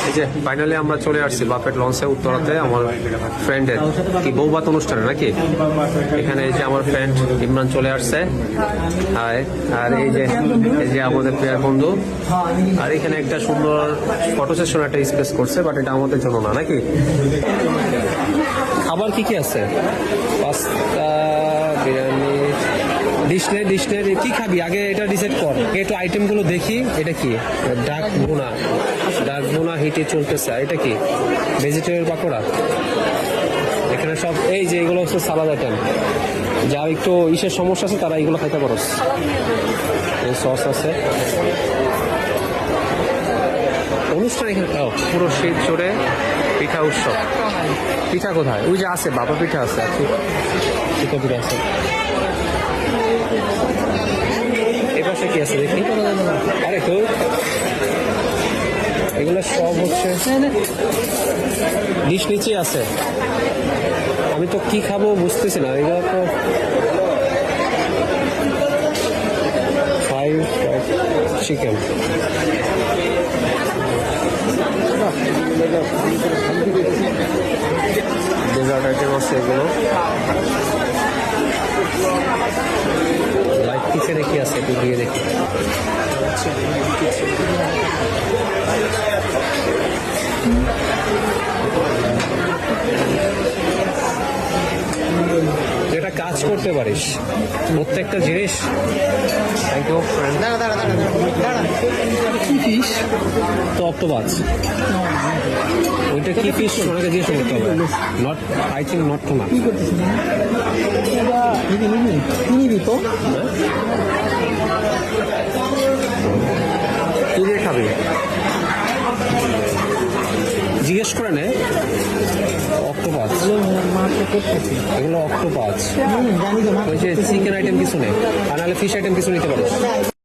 এই যে ফাইনালি আমরা চলে আসছি বাফেট লঞ্চে উত্তরাতে আমার ফ্রেন্ডের কি বৌভাত অনুষ্ঠানে নাকি। এখানে এই যে আমার ফ্রেন্ড ইমরান চলে আসছে। হাই। আর এই যে আমাদের প্রিয় বন্ধু। আর এখানে একটা সুন্দর ফটো সেশন একটা স্পেস করছে, বাট এটা আমাদের জন্য না নাকি। খাবার কি কি আছে? পাস্তা, বিরিয়ানি, ডিশনে কি খাবি আগে এটা ডিসাইড কর। একটু আইটেমগুলো দেখি। এটা কি? ডাক ভুনা হিটে চলতেছে। এটা কি? ভেজিটেবল পাকোড়া। এখানে সব এই যে এগুলো হচ্ছে সালাদ আইটেম। যার একটু ইসের সমস্যা আছে তারা এগুলো খাইতে পারো। এই সস আছে। অনুষ্ঠান এখানে পুরো শীত জুড়ে পিঠা উৎসব। পিঠা কোথায়? ওই যে আছে বাবা পিঠা আছে। পিঠা আছে। এপাশে কি আছে দেখি। আরে তো এগুলো সব হচ্ছে ডিশ নিচে আছে। আমি তো কি খাবো বুঝতেছি না। এগুলো তো ফ্রাইড চিকেন। ডেজার্ট আইটেম আছে এগুলো। লাইট কিচেনে কি আছে একটু দিয়ে দেখি। যেটা কাজ করতে পারিস প্রত্যেকটা জিনিস। কি ফিশ? তো অক্টোপাস। ওইটা কি ফিশ ওনাকে জিজ্ঞেস করতে হবে। Not I think not tuna. কি দিয়ে খাবি জিজ্ঞেস করে নে। অক্টোপাস। এগুলো অক্টোপাস। ওই যে চিকেন আইটেম কিছু নেই, আর নাহলে ফিশ আইটেম কিছু নিতে পারো।